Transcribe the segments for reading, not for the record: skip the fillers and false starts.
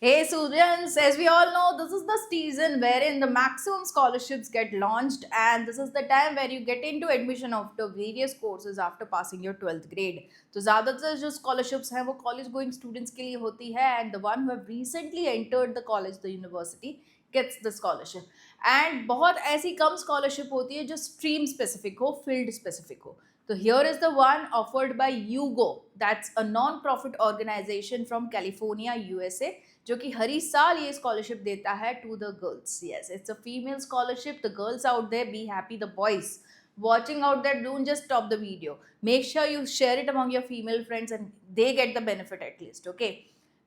Hey students, as we all know, this is the season wherein the maximum scholarships get launched, and this is the time where you get into admission of the various courses after passing your 12th grade. तो ज़्यादातर जो scholarships हैं वो college going students के लिए होती है, and the one who have recently entered the college, the university gets the scholarship. And बहुत ऐसी कम scholarship होती है जो stream specific हो, field specific हो. So here is the one offered by UGO, that's a non-profit organization from California, USA, जो कि हर ही साल ये स्कॉलरशिप देता है to the girls. Yes, it's a female scholarship. The girls out there, be happy. The boys watching out there, don't just stop the video. Make sure you share it among your female friends and they get the benefit at least. Okay,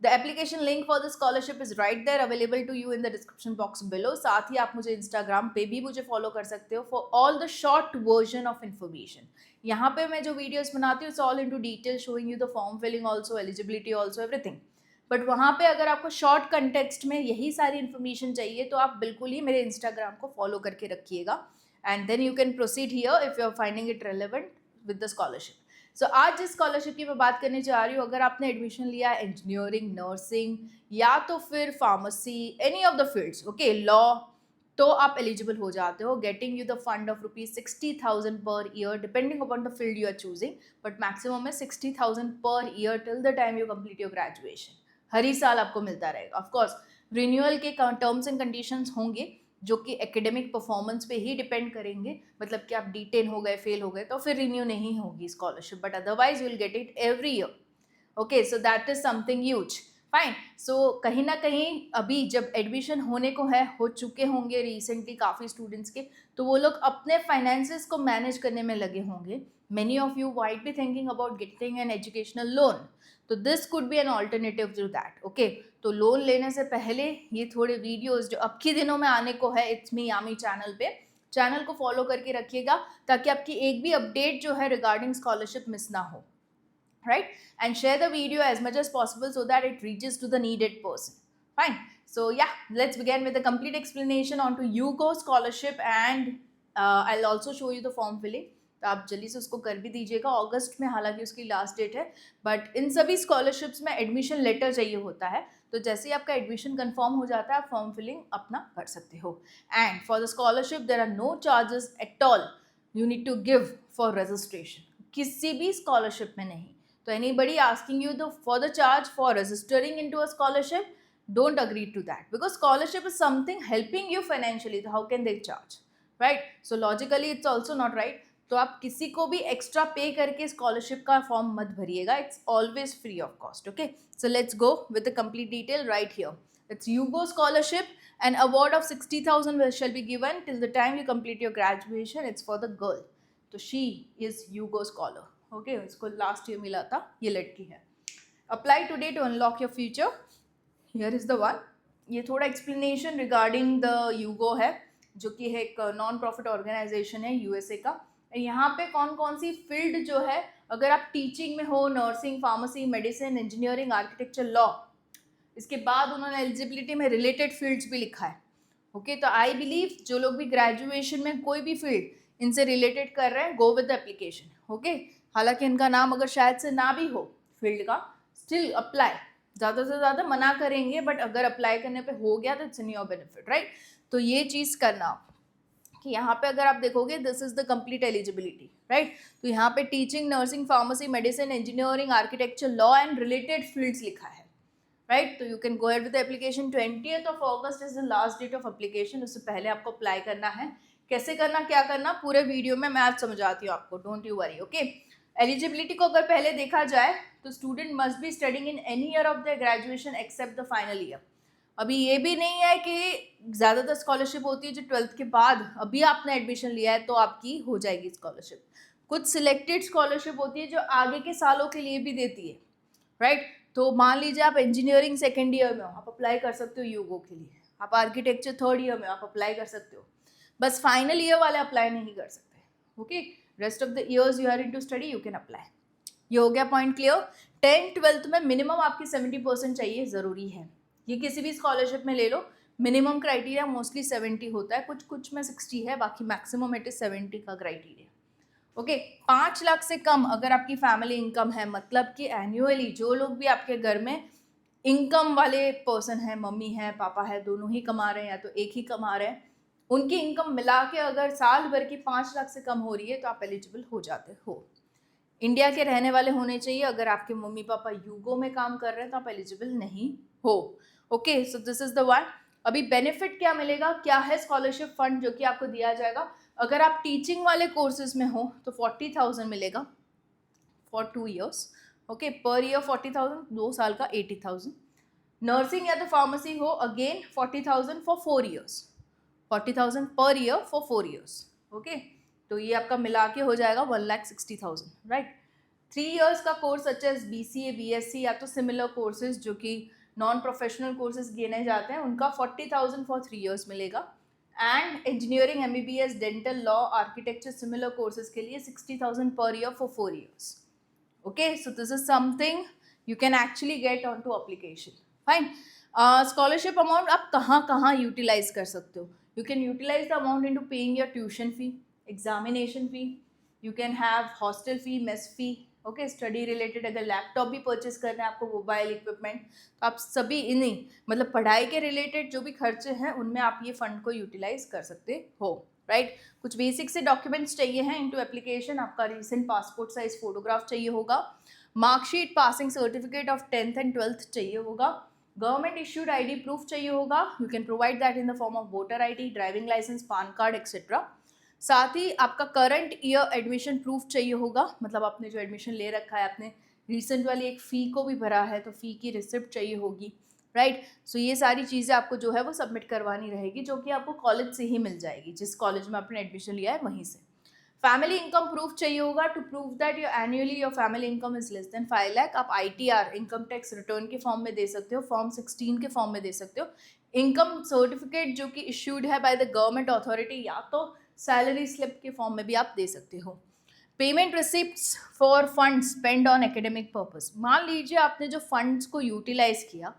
the application link for the scholarship is right there, available to you in the description box below. साथ ही आप मुझे Instagram पे भी मुझे follow कर सकते हो for all the short version of information. यहाँ पे मैं जो videos बनाती हूँ, it's all into detail, showing you the form filling also, eligibility also, everything. But वहाँ पे अगर आपको शॉर्ट कंटेक्स्ट में यही सारी इन्फॉर्मेशन चाहिए तो आप बिल्कुल ही मेरे इंस्टाग्राम को फॉलो करके रखिएगा, and then you can proceed here if you are finding it relevant with the scholarship. So आज जिस स्कॉलरशिप की मैं बात करने जा रही हूँ, अगर आपने एडमिशन लिया इंजीनियरिंग, नर्सिंग या तो फिर pharmacy, any of the fields, okay, law, तो आप एलिजिबल हो जाते हो, getting you the fund of ₹60,000 per year depending upon the field you are choosing, but maximum है 60,000 per year till the time you complete your graduation. हर ही साल आपको मिलता रहेगा. ऑफ कोर्स रिन्यूअल के टर्म्स एंड कंडीशंस होंगे जो कि एकेडमिक परफॉर्मेंस पे ही डिपेंड करेंगे. मतलब कि आप D10 हो गए, फेल हो गए, तो फिर रिन्यू नहीं होगी scholarship, but otherwise you will get it every year. Okay, so that is something huge. Fine. So कहीं ना कहीं अभी जब एडमिशन होने को है, हो चुके होंगे रिसेंटली काफ़ी स्टूडेंट्स के, तो वो लोग अपने फाइनेंसेस को मैनेज करने में लगे होंगे. Many of you might be thinking about getting an educational loan. तो this could be an alternative to that. Okay, तो लोन लेने से पहले ये थोड़े वीडियोस जो अब के दिनों में आने को है, इट्स मी यामी चैनल पे, चैनल को फॉलो करके रखिएगा ताकि आपकी एक भी अपडेट जो है रिगार्डिंग स्कॉलरशिप मिस ना हो. Right, and share the video as much as possible so that it reaches to the needed person. Fine. So yeah, let's begin with the complete explanation onto UGO scholarship, and I'll also show you the form filling. तो आप जल्दी से उसको कर भी दीजिएगा. अगस्त में हालांकि उसकी लास्ट डेट है, बट इन सभी स्कॉलरशिप्स में एडमिशन लेटर चाहिए होता है. तो जैसे ही आपका एडमिशन कंफर्म हो जाता है, आप फॉर्म फिलिंग अपना कर सकते हो. And for the scholarship there are no charges at all you need to give for registration. किसी भी स्कॉलरशिप में नहीं. So anybody asking you for the charge for registering into a scholarship, don't agree to that, because scholarship is something helping you financially. So how can they charge, right? So logically it's also not right. तो आप किसी को भी extra पे करके scholarship का form मत भरिएगा. It's always free of cost. Okay, so let's go with the complete detail right here. It's UGo scholarship. An award of 60,000 shall be given till the time you complete your graduation. It's for the girl. तो she is UGo scholar. Okay, इसको last year मिला था, ये लड़की है. Apply today to unlock your future. Here is the one. ये थोड़ा explanation regarding the यूगो है, जो कि है एक नॉन प्रॉफिट ऑर्गेनाइजेशन है यूएसए का. यहाँ पे कौन कौन सी फील्ड जो है, अगर आप टीचिंग में हो, nursing, pharmacy, medicine, engineering, architecture, law, इसके बाद उन्होंने एलिजिबिलिटी में रिलेटेड फील्ड्स भी लिखा है. ओके, तो आई बिलीव जो लोग भी ग्रेजुएशन में कोई भी फील्ड इनसे रिलेटेड कर रहे हैं, गो विद द एप्लीकेशन. ओके, हालांकि इनका नाम अगर शायद से ना भी हो फील्ड का, स्टिल अप्लाई. ज़्यादा से ज़्यादा मना करेंगे, बट अगर अप्लाई करने पे हो गया तो it's in your benefit, right. तो ये चीज़ करना कि यहाँ पे अगर आप देखोगे, this is the complete eligibility, right. तो यहाँ पे teaching, nursing, pharmacy, medicine, engineering, architecture, law and related fields लिखा है, राइट. तो you can go ahead with the application. 20th of August is the last date of application. उससे पहले आपको apply करना है. कैसे करना, क्या करना, पूरे वीडियो में मैं आज समझाती हूँ आपको. Don't you worry. Okay, eligibility को अगर पहले देखा जाए तो student must be studying in any year of the graduation except the final year. अभी ये भी नहीं है कि ज़्यादातर स्कॉलरशिप होती है जो 12th के बाद अभी आपने एडमिशन लिया है तो आपकी हो जाएगी स्कॉलरशिप. कुछ सिलेक्टेड स्कॉलरशिप होती है जो आगे के सालों के लिए भी देती है, राइट. तो मान लीजिए आप इंजीनियरिंग सेकेंड ईयर में हो, आप अप्लाई कर सकते हो यूगो के लिए. आप आर्किटेक्चर थर्ड ईयर में, आप अप्लाई कर सकते हो. बस फाइनल ईयर वाले अप्लाई नहीं कर सकते. Okay, rest of the years you are in to study, you can apply. ये हो गया पॉइंट क्लियर. 10th-12th में मिनिमम आपकी 70% चाहिए, ज़रूरी है. ये किसी भी स्कॉलरशिप में ले लो, मिनिमम क्राइटेरिया मोस्टली 70 होता है. कुछ कुछ में 60 है, बाकी मैक्सिमम इट इज 70 का क्राइटेरिया. ओके, 5 लाख से कम अगर आपकी फैमिली इनकम है, मतलब कि एनुअली जो लोग भी आपके घर में इनकम वाले पर्सन है, मम्मी है, पापा है, दोनों ही कमा रहे हैं या तो एक ही कमा रहे हैं, उनकी इनकम मिला के अगर साल भर की 5 लाख से कम हो रही है तो आप एलिजिबल हो जाते हो। इंडिया के रहने वाले होने चाहिए। अगर आपके मम्मी पापा यूगो में काम कर रहे हैं तो आप एलिजिबल नहीं हो। Okay, so this is the one. अभी बेनिफिट क्या मिलेगा, क्या है स्कॉलरशिप फंड जो कि आपको दिया जाएगा। अगर आप टीचिंग वाले कोर्सेज में हो तो 40,000 मिलेगा for 2 years. Okay, per year 40,000, 2 साल का 80,000। नर्सिंग या तो फार्मेसी हो, again 40,000 for 4 years, 40,000 per year for 4 years. Okay, तो ये आपका मिला के हो जाएगा 1,60,000, राइट। 3 ईयर्स का course such as BCA, BSc या तो सिमिलर कोर्सेज जो कि नॉन प्रोफेशनल कोर्सेज गिने जाते हैं, उनका 40,000 फॉर 3 ईयर्स मिलेगा। And engineering, MBBS, dental, law, architecture, similar courses के लिए 60,000 per year for 4 years. Okay, so this is something you can actually get onto application. Fine. Scholarship amount आप कहाँ कहाँ utilize कर सकते हो. You can utilize the amount into paying your tuition fee, examination fee. You can have hostel fee, mess fee. Okay, study related अगर laptop भी purchase करना है आपको, मोबाइल इक्विपमेंट, तो आप सभी इन्हीं मतलब पढ़ाई के रिलेटेड जो भी खर्चे हैं उनमें आप ये फंड को यूटिलाइज कर सकते हो, राइट। कुछ बेसिक से डॉक्यूमेंट्स चाहिए हैं इनटू एप्लीकेशन। आपका रिसेंट पासपोर्ट साइज फोटोग्राफ चाहिए होगा, marksheet, passing certificate of 10th and 12th चाहिए होगा, गवर्नमेंट इश्यूड ID प्रूफ चाहिए होगा। You can provide that in the form of voter ID, driving licence, PAN card etcetera. साथ ही आपका करंट ईयर एडमिशन प्रूफ चाहिए होगा, मतलब आपने जो एडमिशन ले रखा है, आपने रिसेंट वाली एक फ़ी को भी भरा है तो फ़ी की रिसिप्ट चाहिए होगी, राइट। सो ये सारी चीज़ें आपको जो है वो सबमिट करवानी रहेगी, जो कि आपको कॉलेज से ही मिल जाएगी, जिस कॉलेज में आपने एडमिशन लिया है वहीं से। फैमिली इनकम प्रूफ चाहिए होगा to prove that your annually your family income is less than 5 lakh. आप ITR, इनकम टैक्स रिटर्न के फॉर्म में दे सकते हो, फॉर्म 16 के फॉर्म में दे सकते हो। इनकम सर्टिफिकेट जो कि इश्यूड है बाय द गवर्नमेंट अथॉरिटी, या तो सैलरी स्लिप के फॉर्म में भी आप दे सकते हो। Payment receipts for fund spend on academic purpose. मान लीजिए आपने जो फंड्स को यूटिलाइज किया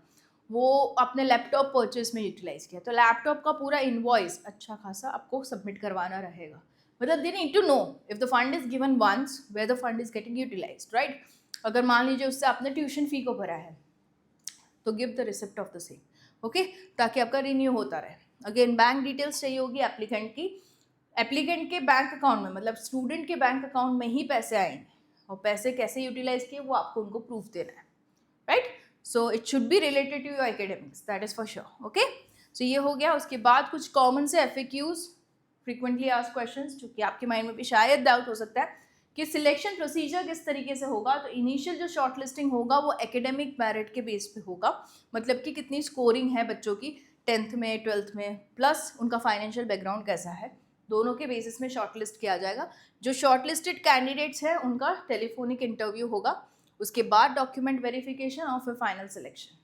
वो अपने लैपटॉप परचेज में यूटिलाइज किया, तो लैपटॉप का पूरा इनवॉइस अच्छा खासा आपको सबमिट करवाना रहेगा। मतलब they need to know if the fund is given once where the fund is getting utilised, right. अगर मान लीजिए उससे आपने ट्यूशन फी को भरा है तो give the receipt of the same, okay, ताकि आपका रिन्यू होता रहे। अगेन बैंक डिटेल्स चाहिए होगी एप्लीकेंट की। एप्लीकेंट के बैंक अकाउंट में, मतलब स्टूडेंट के बैंक अकाउंट में ही पैसे आएंगे, और पैसे कैसे यूटिलाइज किए वो आपको उनको प्रूफ देना है, right. So it should be related to your academics, that is for sure. Okay, so ये हो गया। उसके बाद कुछ कॉमन से FAQs, फ्रीक्वेंटली आस्क्ड क्वेश्चंस, जो कि आपके माइंड में भी शायद डाउट हो सकता है कि सिलेक्शन प्रोसीजर किस तरीके से होगा। तो इनिशियल जो शॉर्ट लिस्टिंग होगा वो एकेडमिक मेरिट के बेस पे होगा, मतलब कि कितनी स्कोरिंग है बच्चों की 10th में, 12th में, प्लस उनका फाइनेंशियल बैकग्राउंड कैसा है, दोनों के बेसिस में शॉर्टलिस्ट किया जाएगा। जो शॉर्टलिस्टेड कैंडिडेट्स हैं उनका टेलीफोनिक इंटरव्यू होगा, उसके बाद डॉक्यूमेंट वेरिफिकेशन और फिर फाइनल सिलेक्शन।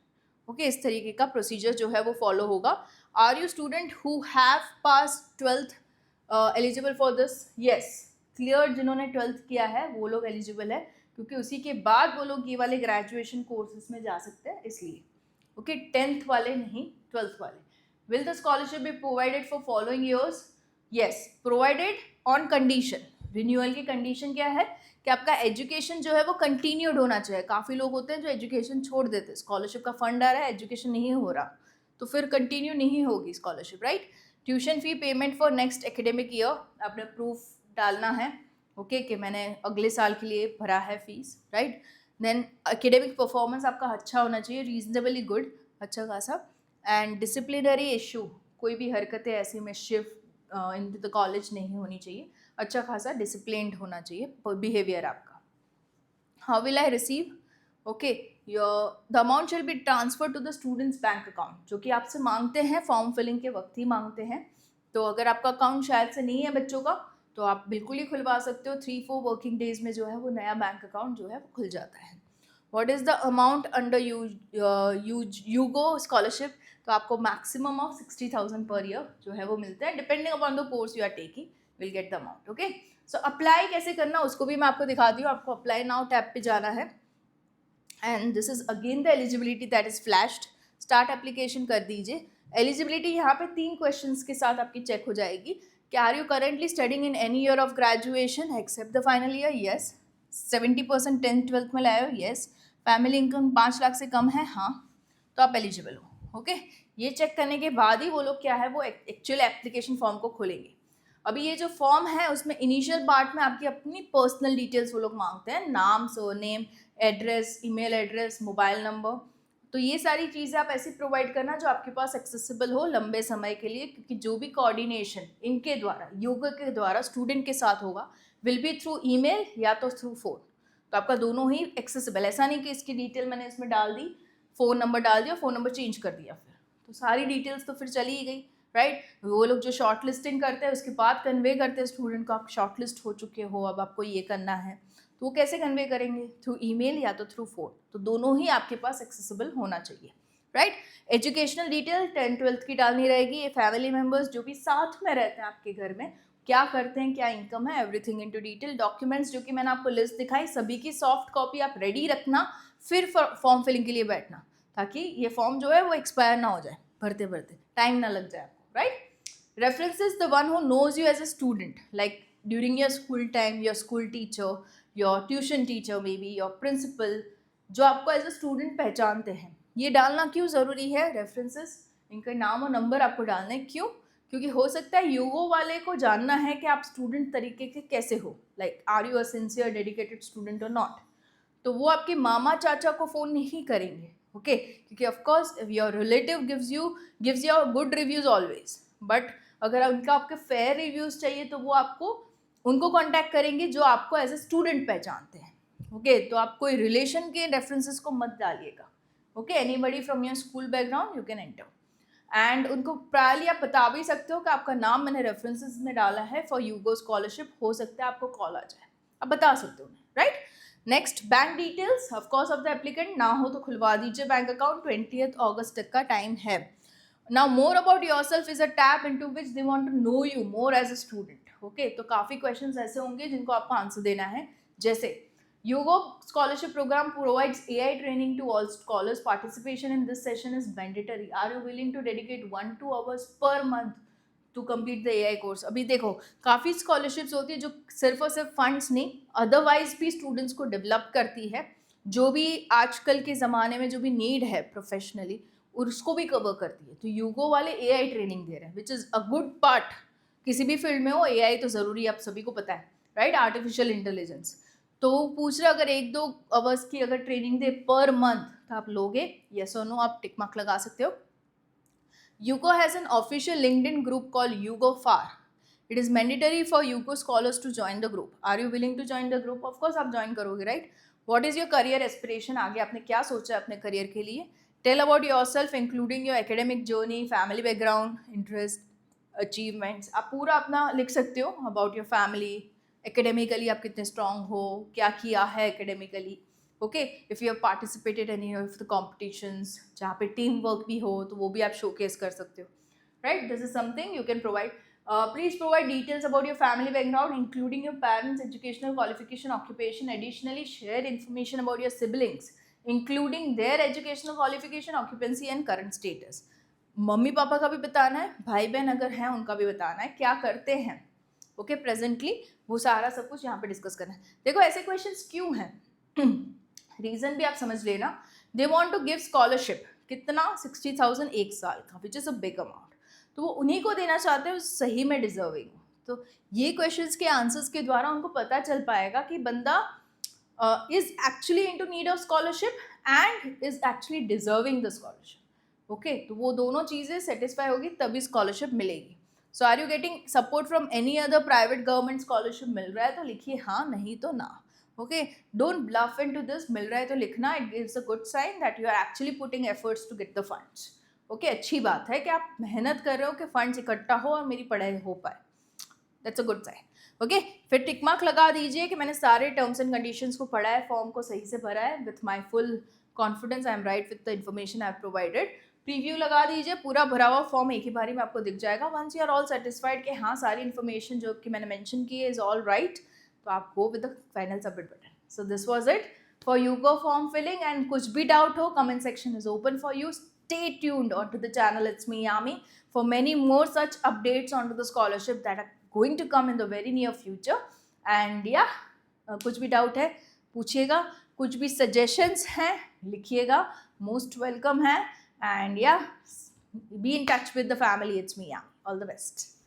ओके, इस तरीके का प्रोसीजर जो है वो फॉलो होगा। Are you student who have pass 12th eligible for this? Yes, clear, जिन्होंने 12th किया है वो लोग एलिजिबल है, क्योंकि उसी के बाद वो लोग ये वाले ग्रेजुएशन कोर्सेज में जा सकते हैं, इसलिए। ओके, 10th वाले नहीं, 12th वाले। Will the scholarship be provided for following years? Yes, provided on condition. Renewal की कंडीशन क्या है कि आपका एजुकेशन जो है वो कंटिन्यूड होना चाहिए। काफ़ी लोग होते हैं जो एजुकेशन छोड़ देते हैं, स्कॉलरशिप का फंड आ रहा है, एजुकेशन नहीं हो रहा, तो फिर कंटिन्यू नहीं होगी scholarship, right. Tuition fee payment for next academic year, आपने प्रूफ डालना है, ओके, कि मैंने अगले साल के लिए भरा है fees, right. Then academic performance आपका अच्छा होना चाहिए, रीजनेबली गुड, अच्छा खासा। एंड डिसिप्लिनरी इशू, कोई भी हरकतें ऐसी मिसशिफ इन द कॉलेज नहीं होनी चाहिए, अच्छा खासा डिसिप्लिन्ड होना चाहिए बिहेवियर आपका। How will I receive? Okay, the amount shall be transfer to the students bank account, जो कि आपसे मांगते हैं, फॉर्म फिलिंग के वक्त ही मांगते हैं। तो अगर आपका अकाउंट शायद से नहीं है बच्चों का, तो आप बिल्कुल ही खुलवा सकते हो। 3-4 वर्किंग डेज में जो है वो नया बैंक अकाउंट जो है वो खुल जाता है। What is the amount under यूगो scholarship? तो आपको मैक्सिमम ऑफ 60,000 पर ईयर जो है वो मिलता है, depending upon the course you are taking will get the amount. Okay, so apply कैसे करना उसको भी मैं आपको दिखाती हूँ। आपको अप्लाई नाउ टैब पे जाना है, and this is again the eligibility that is flashed. Start application कर दीजिए। एलिजिबिलिटी यहाँ पे 3 क्वेश्चंस के साथ आपकी चेक हो जाएगी कि are you currently studying in any year of graduation except the final year? Yes. 70% 10th 12th में लाए हो? येस। फैमिली इनकम 5 लाख से कम है? हाँ। तो आप एलिजिबल हो। ओके, ये चेक करने के बाद ही वो लोग क्या है वो एक्चुअल एप्लीकेशन फॉर्म को खोलेंगे। अभी ये जो फॉर्म है उसमें इनिशियल पार्ट में आपकी अपनी पर्सनल डिटेल्स वो लोग मांगते हैं, नाम, surname, address, email address, mobile number. तो ये सारी चीज़ें आप ऐसी प्रोवाइड करना जो आपके पास एक्सेसिबल हो लंबे समय के लिए, क्योंकि जो भी कोऑर्डिनेशन इनके द्वारा, योगा के द्वारा स्टूडेंट के साथ होगा विल बी थ्रू ईमेल या तो थ्रू फ़ोन। तो आपका दोनों ही एक्सेसिबल, ऐसा नहीं कि इसकी डिटेल मैंने इसमें डाल दी, फ़ोन नंबर डाल दिया, फ़ोन नंबर चेंज कर दिया, फिर तो सारी डिटेल्स तो फिर चली ही गई, राइट। वो लोग जो शॉर्ट लिस्टिंग करते हैं उसके बाद कन्वे करते हैं स्टूडेंट को, आप शॉर्ट लिस्ट हो चुके हो, अब आपको ये करना है, तो वो कैसे कन्वे करेंगे? थ्रू ईमेल या तो थ्रू फ़ोन। तो दोनों ही आपके पास एक्सेसिबल होना चाहिए, राइट। एजुकेशनल डिटेल 10th-12th की डालनी रहेगी। ये फैमिली मेम्बर्स जो भी साथ में रहते हैं आपके घर में, क्या करते हैं, क्या इनकम है, एवरीथिंग इनटू डिटेल। डॉक्यूमेंट्स जो कि मैंने आपको लिस्ट दिखाई, सभी की सॉफ्ट कॉपी आप रेडी रखना, फिर फॉर्म फिलिंग के लिए बैठना, ताकि ये फॉर्म जो है वो एक्सपायर ना हो जाए, भरते भरते टाइम ना लग जाए आपको, right. References the one who knows you as a student, like during your school time, your school teacher, your tuition teacher, maybe your principal, जो आपको एज अ स्टूडेंट पहचानते हैं। ये डालना क्यों ज़रूरी है? रेफरेंसेस, इनका नाम और नंबर आपको डालना है। क्यों? क्योंकि हो सकता है यूगो वाले को जानना है कि आप स्टूडेंट तरीके के कैसे हो, like are you a sincere dedicated student और नॉट। तो वो आपके मामा चाचा को फ़ोन नहीं करेंगे, ओके, क्योंकि of course your relative gives you good reviews always, but अगर उनका आपके फेयर रिव्यूज़ चाहिए तो वो आपको उनको कांटेक्ट करेंगे जो आपको एज ए स्टूडेंट पहचानते हैं, ओके। तो आप कोई रिलेशन के रेफरेंसेस को मत डालिएगा, okay. Anybody from your school background you can enter, and उनको प्रायली आप बता भी सकते हो कि आपका नाम मैंने रेफरेंसेस में डाला है फॉर यूगो स्कॉलरशिप, हो सकता है आपको कॉल आ जाए, आप बता सकते हो, right. Next, bank details of course of the applicant, ना हो तो खुलवा दीजिए बैंक अकाउंट, 20 अगस्त तक का टाइम है। Now more about yourself is a tab into which they want to know you more as a student, okay। तो काफ़ी क्वेश्चंस ऐसे होंगे जिनको आपको आंसर देना है, जैसे Yogo scholarship program provides AI training to all scholars. Participation in this session is mandatory. Are you willing to dedicate 1-2 hours per month to complete the AI course? अभी देखो काफ़ी स्कॉलरशिप्स होती है जो सिर्फ और सिर्फ फंड्स नहीं, अदरवाइज भी स्टूडेंट्स को डेवलप करती है, जो भी आजकल के ज़माने में जो भी नीड है प्रोफेशनली, और उसको भी कवर करती है। तो यूगो वाले एआई ट्रेनिंग दे रहे हैं, विच इज़ अ गुड पार्ट। किसी भी फील्ड में हो एआई तो ज़रूरी है, आप सभी को पता है, राइट। Artificial intelligence. तो पूछ रहे अगर 1-2 आवर्स की अगर ट्रेनिंग दे पर मंथ तो आप लोगे? येस और नो, आप टिक मार्क लगा सकते हो। UGo has an official LinkedIn group called UGo Far. It is mandatory for UGo scholars to join the group. Are you willing to join the group? Of course आप join करोगे, right. What is your career aspiration? आगे आपने क्या सोचा है अपने career के लिए? Tell about yourself, including your academic journey, family background, interest, achievements. आप पूरा अपना लिख सकते हो about your family, academically आप कितने strong हो, क्या किया है academically, okay. If you have participated in any of the competitions, जहाँ पे team work भी हो तो वो भी आप showcase कर सकते हो, right. This is something you can provide. Please provide details about your family background, including your parents, educational qualification, occupation. Additionally, share information about your siblings, including there educational qualification, occupancy and current status. Mummy papa का भी बताना है, भाई बहन अगर हैं उनका भी बताना है, क्या करते हैं, ओके, प्रेजेंटली, वो सारा सब कुछ यहाँ पे डिस्कस करना है। देखो ऐसे क्वेश्चंस क्यों हैं, रीज़न भी आप समझ लेना। They want to give scholarship, कितना? 60,000 एक साल का, which is a big amount. तो वो उन्हीं को देना चाहते हैं सही में डिजर्विंग। तो ये क्वेश्चंस के आंसर्स के द्वारा उनको पता चल पाएगा कि बंदा is actually into need of scholarship and is actually deserving the scholarship, okay। तो वो दोनों चीज़ें सेटिस्फाई होगी तभी स्कॉलरशिप मिलेगी। So are you getting support from any other private government scholarship? मिल रहा है तो लिखिए हाँ, नहीं तो ना, okay. Don't bluff into this, मिल रहा है तो लिखना, it gives a good sign that you are actually putting efforts to get the funds, okay. अच्छी बात है कि आप मेहनत कर रहे हो कि फंड्स इकट्ठा हो और मेरी पढ़ाई हो पाए, that's a good sign, okay. फिर टिक मार्क लगा दीजिए कि मैंने सारे टर्म्स एंड कंडीशंस को पढ़ा है, फॉर्म को सही से भरा है, with my full confidence I am right with the information I have provided. Preview लगा दीजिए, पूरा भरा हुआ फॉर्म एक ही बारी में आपको दिख जाएगा। Once you are all satisfied कि हाँ सारी इन्फॉर्मेशन जो कि मैंने मेंशन की है इज ऑल राइट, तो आप go with the final submit button. So this was it for UGo form filling, and कुछ भी डाउट हो comment section is open for you. Stay tuned onto the channel, it's me Yami, for many more such updates onto the scholarship that are going to come in the very near future. And yeah, कुछ भी doubt है पूछिएगा, कुछ भी suggestions हैं लिखिएगा, most welcome है। And yeah, be in touch with the family. It's me. Yeah. All the best.